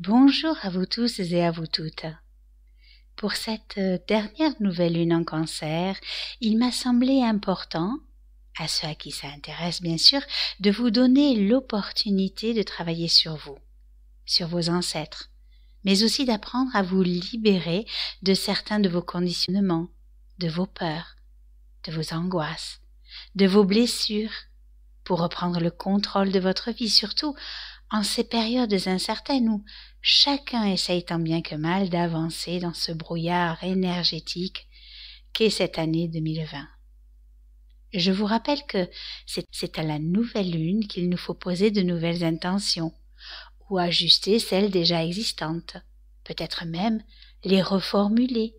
Bonjour à vous tous et à vous toutes. Pour cette dernière nouvelle lune en Cancer, il m'a semblé important, à ceux à qui ça intéresse bien sûr, de vous donner l'opportunité de travailler sur vous, sur vos ancêtres, mais aussi d'apprendre à vous libérer de certains de vos conditionnements, de vos peurs, de vos angoisses, de vos blessures, pour reprendre le contrôle de votre vie, surtout en ces périodes incertaines où chacun essaye tant bien que mal d'avancer dans ce brouillard énergétique qu'est cette année 2020. Je vous rappelle que c'est à la nouvelle lune qu'il nous faut poser de nouvelles intentions ou ajuster celles déjà existantes, peut-être même les reformuler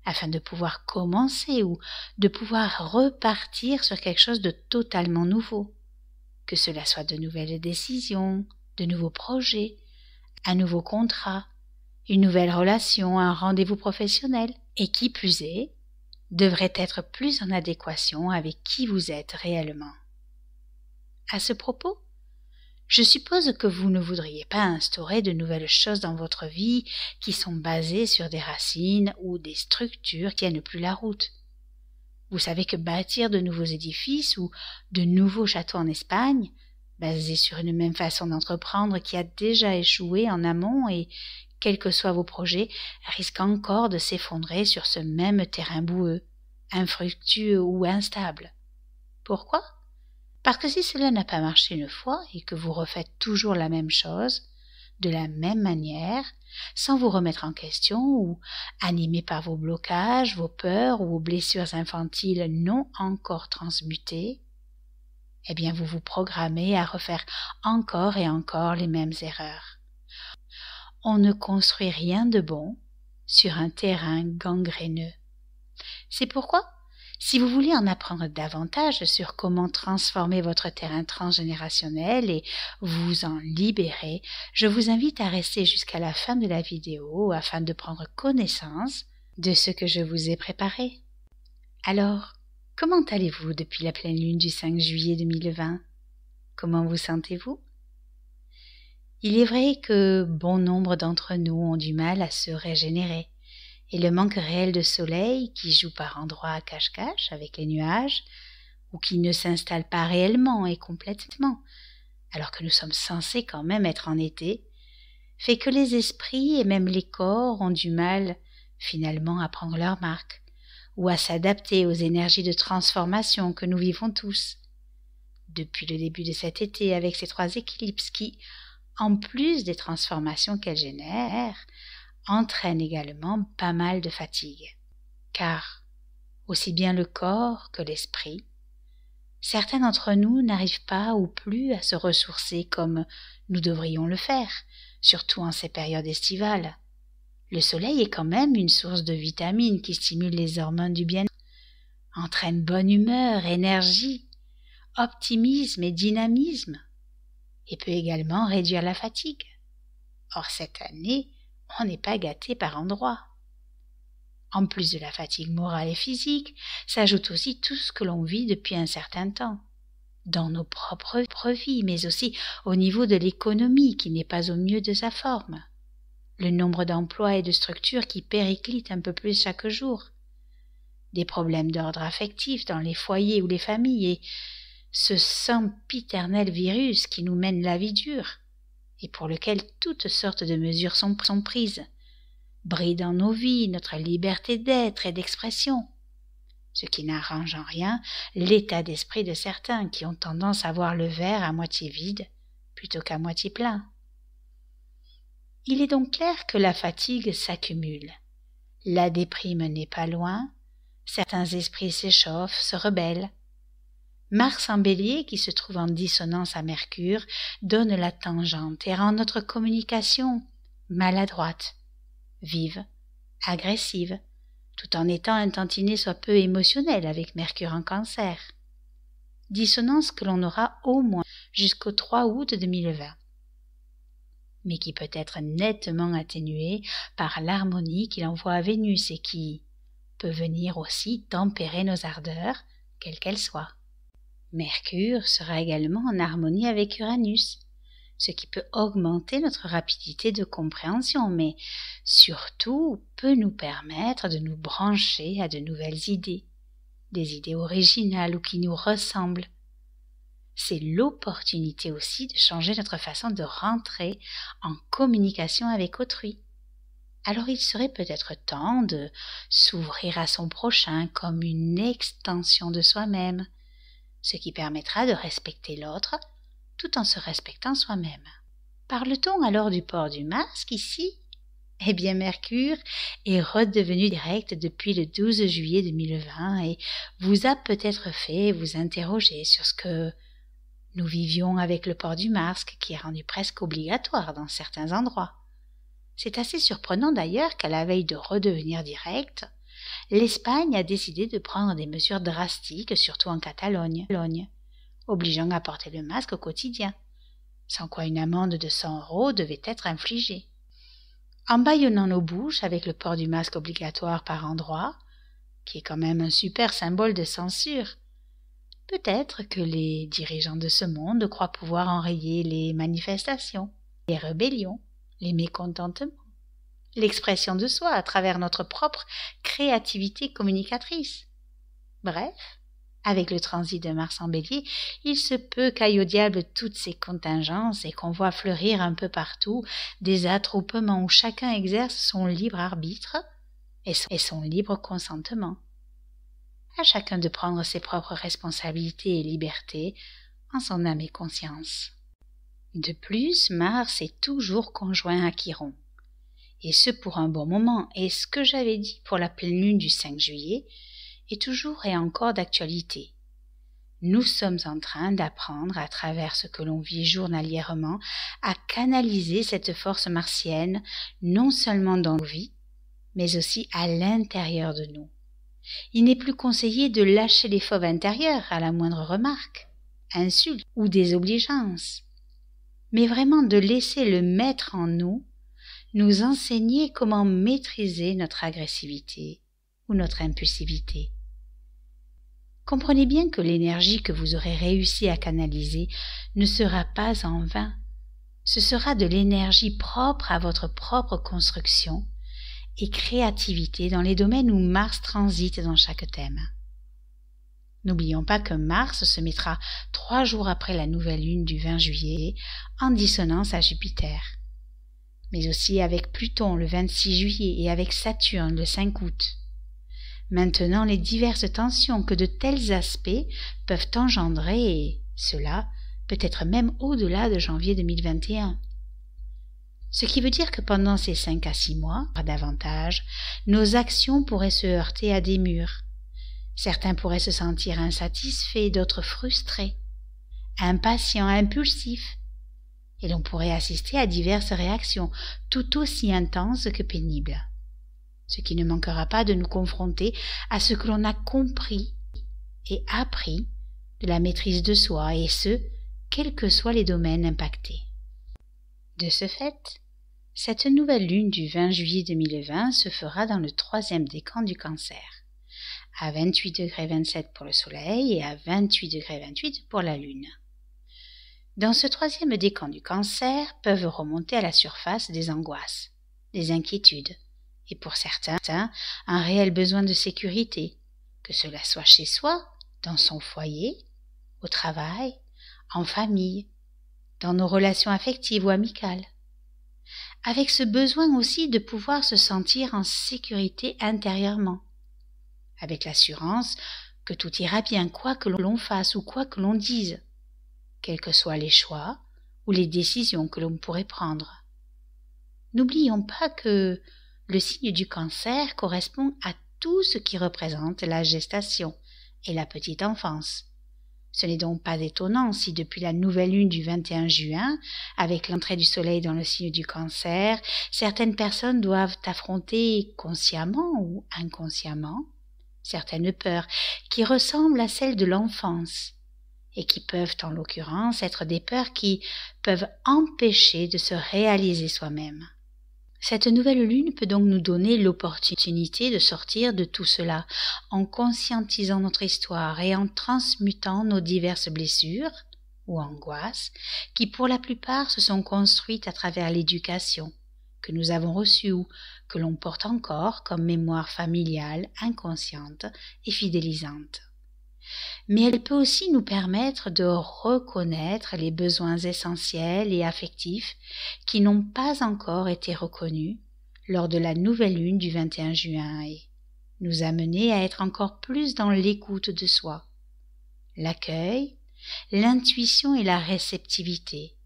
afin de pouvoir commencer ou de pouvoir repartir sur quelque chose de totalement nouveau, que cela soit de nouvelles décisions, de nouveaux projets, un nouveau contrat, une nouvelle relation, un rendez-vous professionnel, et qui plus est, devrait être plus en adéquation avec qui vous êtes réellement. À ce propos, je suppose que vous ne voudriez pas instaurer de nouvelles choses dans votre vie qui sont basées sur des racines ou des structures qui tiennent plus la route. Vous savez que bâtir de nouveaux édifices ou de nouveaux châteaux en Espagne, basés sur une même façon d'entreprendre qui a déjà échoué en amont et, quels que soient vos projets, risque encore de s'effondrer sur ce même terrain boueux, infructueux ou instable. Pourquoi ? Parce que si cela n'a pas marché une fois et que vous refaites toujours la même chose, de la même manière, sans vous remettre en question ou animé par vos blocages, vos peurs ou vos blessures infantiles non encore transmutées, eh bien vous vous programmez à refaire encore et encore les mêmes erreurs. On ne construit rien de bon sur un terrain gangréneux. C'est pourquoi, si vous voulez en apprendre davantage sur comment transformer votre terrain transgénérationnel et vous en libérer, je vous invite à rester jusqu'à la fin de la vidéo afin de prendre connaissance de ce que je vous ai préparé. Alors, comment allez-vous depuis la pleine lune du 5 juillet 2020 ? Comment vous sentez-vous ? Il est vrai que bon nombre d'entre nous ont du mal à se régénérer, et le manque réel de soleil qui joue par endroits à cache-cache avec les nuages, ou qui ne s'installe pas réellement et complètement, alors que nous sommes censés quand même être en été, fait que les esprits et même les corps ont du mal finalement à prendre leur marque, ou à s'adapter aux énergies de transformation que nous vivons tous. Depuis le début de cet été avec ces 3 éclipses qui, en plus des transformations qu'elles génèrent, entraînent également pas mal de fatigue. Car, aussi bien le corps que l'esprit, certains d'entre nous n'arrivent pas ou plus à se ressourcer comme nous devrions le faire, surtout en ces périodes estivales. Le soleil est quand même une source de vitamines qui stimule les hormones du bien-être, entraîne bonne humeur, énergie, optimisme et dynamisme, et peut également réduire la fatigue. Or cette année, on n'est pas gâté par endroits. En plus de la fatigue morale et physique, s'ajoute aussi tout ce que l'on vit depuis un certain temps, dans nos propres vies, mais aussi au niveau de l'économie qui n'est pas au mieux de sa forme. Le nombre d'emplois et de structures qui périclitent un peu plus chaque jour. Des problèmes d'ordre affectif dans les foyers ou les familles et ce sempiternel virus qui nous mène la vie dure et pour lequel toutes sortes de mesures sont prises, bridant nos vies, notre liberté d'être et d'expression, ce qui n'arrange en rien l'état d'esprit de certains qui ont tendance à voir le verre à moitié vide plutôt qu'à moitié plein. Il est donc clair que la fatigue s'accumule, la déprime n'est pas loin, certains esprits s'échauffent, se rebellent. Mars en Bélier, qui se trouve en dissonance à Mercure, donne la tangente et rend notre communication maladroite, vive, agressive, tout en étant un tantinet soit peu émotionnel avec Mercure en Cancer. Dissonance que l'on aura au moins jusqu'au 3 août 2020, mais qui peut être nettement atténuée par l'harmonie qu'il envoie à Vénus et qui peut venir aussi tempérer nos ardeurs, quelles qu'elles soient. Mercure sera également en harmonie avec Uranus, ce qui peut augmenter notre rapidité de compréhension, mais surtout peut nous permettre de nous brancher à de nouvelles idées, des idées originales ou qui nous ressemblent. C'est l'opportunité aussi de changer notre façon de rentrer en communication avec autrui. Alors il serait peut-être temps de s'ouvrir à son prochain comme une extension de soi-même, ce qui permettra de respecter l'autre tout en se respectant soi-même. Parle-t-on alors du port du masque ici? Eh bien, Mercure est redevenu direct depuis le 12 juillet 2020 et vous a peut-être fait vous interroger sur ce que nous vivions avec le port du masque qui est rendu presque obligatoire dans certains endroits. C'est assez surprenant d'ailleurs qu'à la veille de redevenir direct, l'Espagne a décidé de prendre des mesures drastiques, surtout en Catalogne, obligeant à porter le masque au quotidien, sans quoi une amende de 100 € devait être infligée. En bâillonnant nos bouches avec le port du masque obligatoire par endroits, qui est quand même un super symbole de censure, peut-être que les dirigeants de ce monde croient pouvoir enrayer les manifestations, les rébellions, les mécontentements, l'expression de soi à travers notre propre créativité communicatrice. Bref, avec le transit de Mars en Bélier, il se peut qu'aille au diable toutes ces contingences et qu'on voit fleurir un peu partout des attroupements où chacun exerce son libre arbitre et son libre consentement. À chacun de prendre ses propres responsabilités et libertés en son âme et conscience. De plus, Mars est toujours conjoint à Chiron. Et ce pour un bon moment, et ce que j'avais dit pour la pleine lune du 5 juillet est toujours et encore d'actualité. Nous sommes en train d'apprendre, à travers ce que l'on vit journalièrement, à canaliser cette force martienne, non seulement dans nos vies, mais aussi à l'intérieur de nous. Il n'est plus conseillé de lâcher les fauves intérieurs à la moindre remarque, insulte ou désobligeance, mais vraiment de laisser le maître en nous nous enseigner comment maîtriser notre agressivité ou notre impulsivité. Comprenez bien que l'énergie que vous aurez réussi à canaliser ne sera pas en vain. Ce sera de l'énergie propre à votre propre construction et créativité dans les domaines où Mars transite dans chaque thème. N'oublions pas que Mars se mettra 3 jours après la nouvelle lune du 20 juillet en dissonance à Jupiter, mais aussi avec Pluton le 26 juillet et avec Saturne le 5 août. Maintenant, les diverses tensions que de tels aspects peuvent engendrer, et cela peut-être même au-delà de janvier 2021. Ce qui veut dire que pendant ces 5 à 6 mois, pas davantage, nos actions pourraient se heurter à des murs. Certains pourraient se sentir insatisfaits, d'autres frustrés, impatients, impulsifs, et l'on pourrait assister à diverses réactions, tout aussi intenses que pénibles. Ce qui ne manquera pas de nous confronter à ce que l'on a compris et appris de la maîtrise de soi, et ce, quels que soient les domaines impactés. De ce fait, cette nouvelle lune du 20 juillet 2020 se fera dans le 3e décan du Cancer, à 28,27 pour le Soleil et à 28,28 pour la Lune. Dans ce 3e décan du Cancer peuvent remonter à la surface des angoisses, des inquiétudes, et pour certains, un réel besoin de sécurité, que cela soit chez soi, dans son foyer, au travail, en famille, dans nos relations affectives ou amicales. Avec ce besoin aussi de pouvoir se sentir en sécurité intérieurement, avec l'assurance que tout ira bien quoi que l'on fasse ou quoi que l'on dise, quels que soient les choix ou les décisions que l'on pourrait prendre. N'oublions pas que le signe du Cancer correspond à tout ce qui représente la gestation et la petite enfance. Ce n'est donc pas étonnant si depuis la nouvelle lune du 21 juin, avec l'entrée du soleil dans le signe du Cancer, certaines personnes doivent affronter consciemment ou inconsciemment certaines peurs qui ressemblent à celles de l'enfance et qui peuvent en l'occurrence être des peurs qui peuvent empêcher de se réaliser soi-même. Cette nouvelle lune peut donc nous donner l'opportunité de sortir de tout cela en conscientisant notre histoire et en transmutant nos diverses blessures ou angoisses qui pour la plupart se sont construites à travers l'éducation que nous avons reçue ou que l'on porte encore comme mémoire familiale inconsciente et fidélisante. Mais elle peut aussi nous permettre de reconnaître les besoins essentiels et affectifs qui n'ont pas encore été reconnus lors de la nouvelle lune du 21 juin et nous amener à être encore plus dans l'écoute de soi, l'accueil, l'intuition et la réceptivité,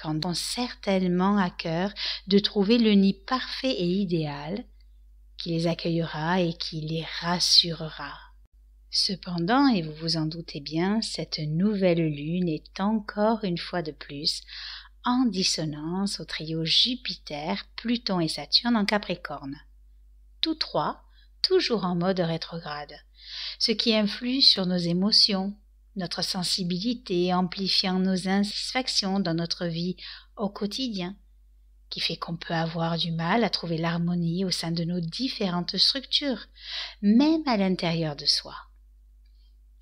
quand on a certainement à cœur de trouver le nid parfait et idéal qui les accueillera et qui les rassurera. Cependant, et vous vous en doutez bien, cette nouvelle lune est encore une fois de plus en dissonance au trio Jupiter, Pluton et Saturne en Capricorne. Tous trois, toujours en mode rétrograde, ce qui influe sur nos émotions, notre sensibilité, amplifiant nos insatisfactions dans notre vie au quotidien, qui fait qu'on peut avoir du mal à trouver l'harmonie au sein de nos différentes structures, même à l'intérieur de soi.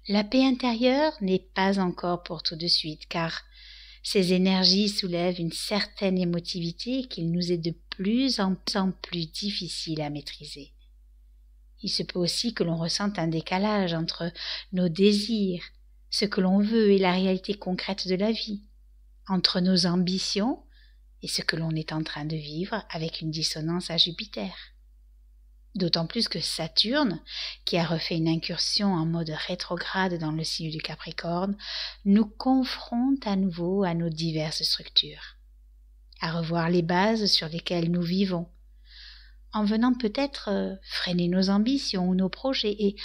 La paix intérieure n'est pas encore pour tout de suite, car ces énergies soulèvent une certaine émotivité qu'il nous est de plus en plus difficile à maîtriser. Il se peut aussi que l'on ressente un décalage entre nos désirs, ce que l'on veut et la réalité concrète de la vie, entre nos ambitions et ce que l'on est en train de vivre avec une dissonance à Jupiter. D'autant plus que Saturne, qui a refait une incursion en mode rétrograde dans le signe du Capricorne, nous confronte à nouveau à nos diverses structures, à revoir les bases sur lesquelles nous vivons, en venant peut-être freiner nos ambitions ou nos projets et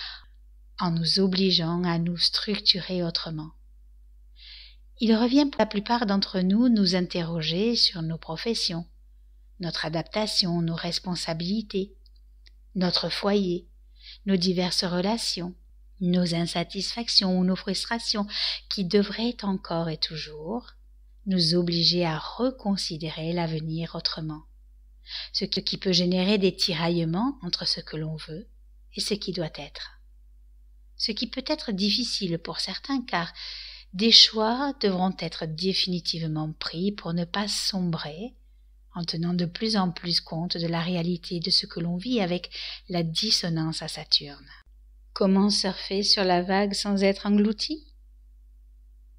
en nous obligeant à nous structurer autrement. Il revient pour la plupart d'entre nous nous interroger sur nos professions, notre adaptation, nos responsabilités, notre foyer, nos diverses relations, nos insatisfactions ou nos frustrations qui devraient encore et toujours nous obliger à reconsidérer l'avenir autrement, ce qui peut générer des tiraillements entre ce que l'on veut et ce qui doit être. Ce qui peut être difficile pour certains car des choix devront être définitivement pris pour ne pas sombrer en tenant de plus en plus compte de la réalité de ce que l'on vit avec la dissonance à Saturne. Comment surfer sur la vague sans être englouti?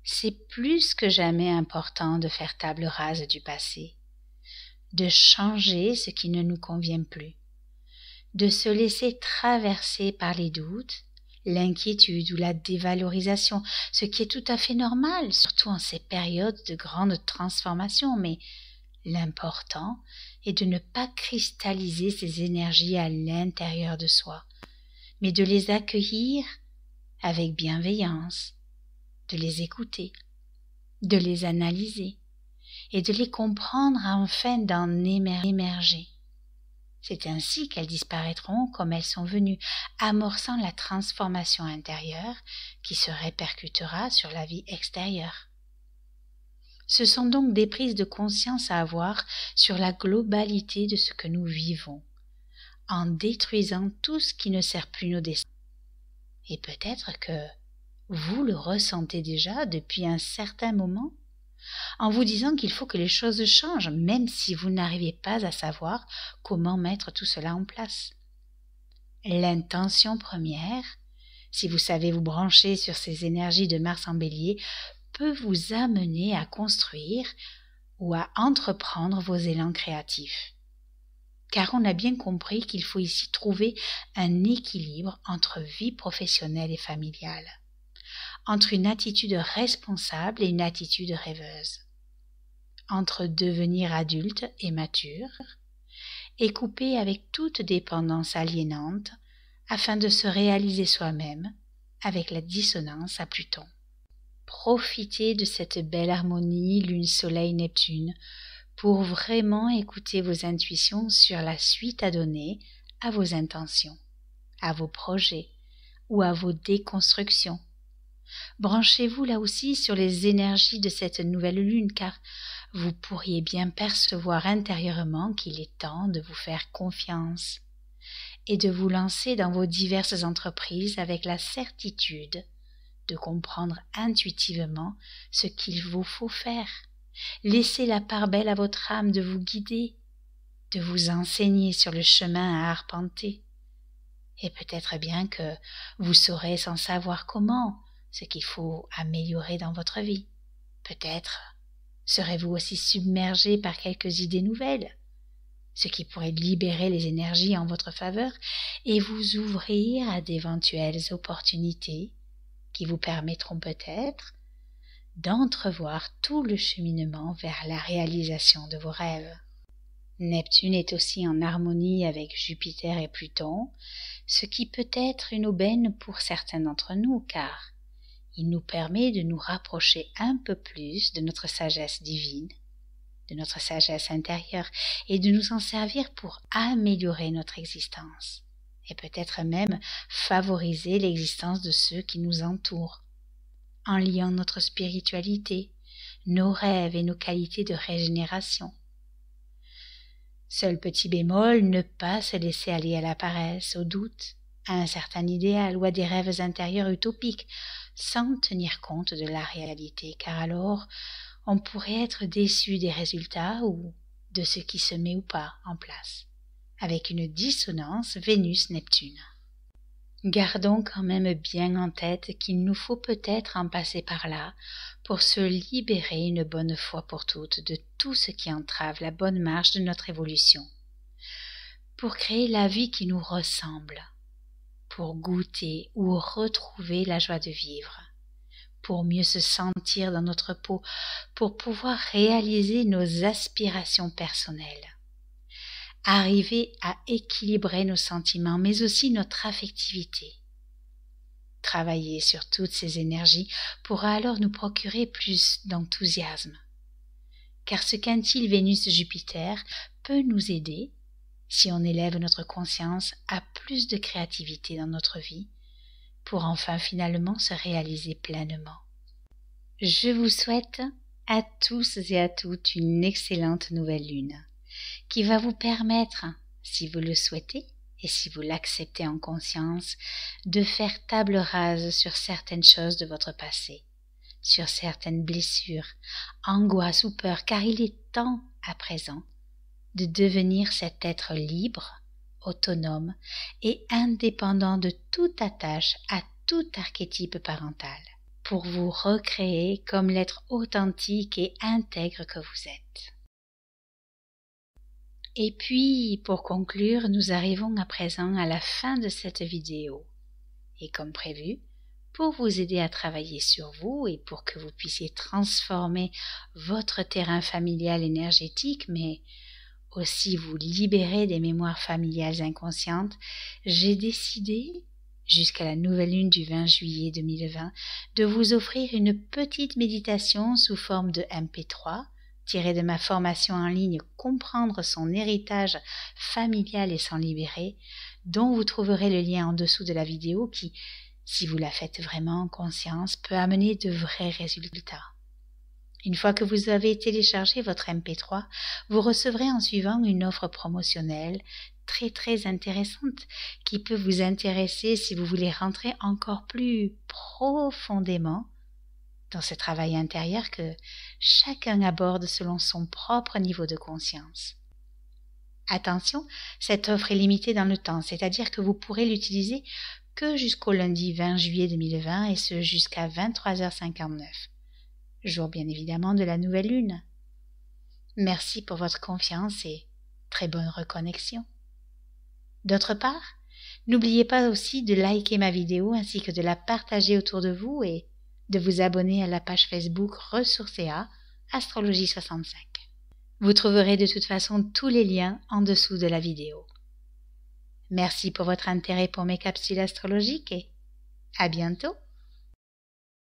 C'est plus que jamais important de faire table rase du passé, de changer ce qui ne nous convient plus, de se laisser traverser par les doutes, l'inquiétude ou la dévalorisation, ce qui est tout à fait normal, surtout en ces périodes de grande transformation, mais l'important est de ne pas cristalliser ces énergies à l'intérieur de soi, mais de les accueillir avec bienveillance, de les écouter, de les analyser et de les comprendre afin d'en émerger. C'est ainsi qu'elles disparaîtront comme elles sont venues, amorçant la transformation intérieure qui se répercutera sur la vie extérieure. Ce sont donc des prises de conscience à avoir sur la globalité de ce que nous vivons, en détruisant tout ce qui ne sert plus nos destins. Et peut-être que vous le ressentez déjà depuis un certain moment, en vous disant qu'il faut que les choses changent, même si vous n'arrivez pas à savoir comment mettre tout cela en place. L'intention première, si vous savez vous brancher sur ces énergies de Mars en Bélier, peut vous amener à construire ou à entreprendre vos élans créatifs. Car on a bien compris qu'il faut ici trouver un équilibre entre vie professionnelle et familiale, entre une attitude responsable et une attitude rêveuse, entre devenir adulte et mature, et couper avec toute dépendance aliénante afin de se réaliser soi-même avec la dissonance à Pluton. Profitez de cette belle harmonie Lune-Soleil-Neptune pour vraiment écouter vos intuitions sur la suite à donner à vos intentions, à vos projets ou à vos déconstructions. Branchez-vous là aussi sur les énergies de cette nouvelle lune car vous pourriez bien percevoir intérieurement qu'il est temps de vous faire confiance et de vous lancer dans vos diverses entreprises avec la certitude de comprendre intuitivement ce qu'il vous faut faire. Laissez la part belle à votre âme de vous guider, de vous enseigner sur le chemin à arpenter. Et peut-être bien que vous saurez sans savoir comment ce qu'il faut améliorer dans votre vie. Peut-être serez-vous aussi submergé par quelques idées nouvelles, ce qui pourrait libérer les énergies en votre faveur et vous ouvrir à d'éventuelles opportunités qui vous permettront peut-être d'entrevoir tout le cheminement vers la réalisation de vos rêves. Neptune est aussi en harmonie avec Jupiter et Pluton, ce qui peut être une aubaine pour certains d'entre nous, car il nous permet de nous rapprocher un peu plus de notre sagesse divine, de notre sagesse intérieure, et de nous en servir pour améliorer notre existence, et peut-être même favoriser l'existence de ceux qui nous entourent, en liant notre spiritualité, nos rêves et nos qualités de régénération. Seul petit bémol, ne pas se laisser aller à la paresse, au doute, à un certain idéal ou à des rêves intérieurs utopiques, sans tenir compte de la réalité, car alors on pourrait être déçu des résultats ou de ce qui se met ou pas en place, avec une dissonance Vénus-Neptune. Gardons quand même bien en tête qu'il nous faut peut-être en passer par là pour se libérer une bonne fois pour toutes de tout ce qui entrave la bonne marche de notre évolution, pour créer la vie qui nous ressemble, pour goûter ou retrouver la joie de vivre, pour mieux se sentir dans notre peau, pour pouvoir réaliser nos aspirations personnelles, arriver à équilibrer nos sentiments, mais aussi notre affectivité. Travailler sur toutes ces énergies pourra alors nous procurer plus d'enthousiasme, car ce quintile Vénus-Jupiter peut nous aider, si on élève notre conscience, à plus de créativité dans notre vie, pour enfin finalement se réaliser pleinement. Je vous souhaite à tous et à toutes une excellente nouvelle lune, qui va vous permettre, si vous le souhaitez et si vous l'acceptez en conscience, de faire table rase sur certaines choses de votre passé, sur certaines blessures, angoisses ou peurs, car il est temps à présent de devenir cet être libre, autonome et indépendant de toute attache à tout archétype parental, pour vous recréer comme l'être authentique et intègre que vous êtes. Et puis, pour conclure, nous arrivons à présent à la fin de cette vidéo. Et comme prévu, pour vous aider à travailler sur vous et pour que vous puissiez transformer votre terrain familial énergétique, mais aussi vous libérer des mémoires familiales inconscientes, j'ai décidé, jusqu'à la nouvelle lune du 20 juillet 2020, de vous offrir une petite méditation sous forme de MP3, tirée de ma formation en ligne « Comprendre son héritage familial et s'en libérer », dont vous trouverez le lien en dessous de la vidéo qui, si vous la faites vraiment en conscience, peut amener de vrais résultats. Une fois que vous avez téléchargé votre MP3, vous recevrez en suivant une offre promotionnelle très intéressante qui peut vous intéresser si vous voulez rentrer encore plus profondément dans ce travail intérieur que chacun aborde selon son propre niveau de conscience. Attention, cette offre est limitée dans le temps, c'est-à-dire que vous pourrez l'utiliser que jusqu'au lundi 20 juillet 2020 et ce jusqu'à 23h59. Jour bien évidemment de la nouvelle lune. Merci pour votre confiance et très bonne reconnexion. D'autre part, n'oubliez pas aussi de liker ma vidéo ainsi que de la partager autour de vous et de vous abonner à la page Facebook Ressourcea Astrologie 65. Vous trouverez de toute façon tous les liens en dessous de la vidéo. Merci pour votre intérêt pour mes capsules astrologiques et à bientôt.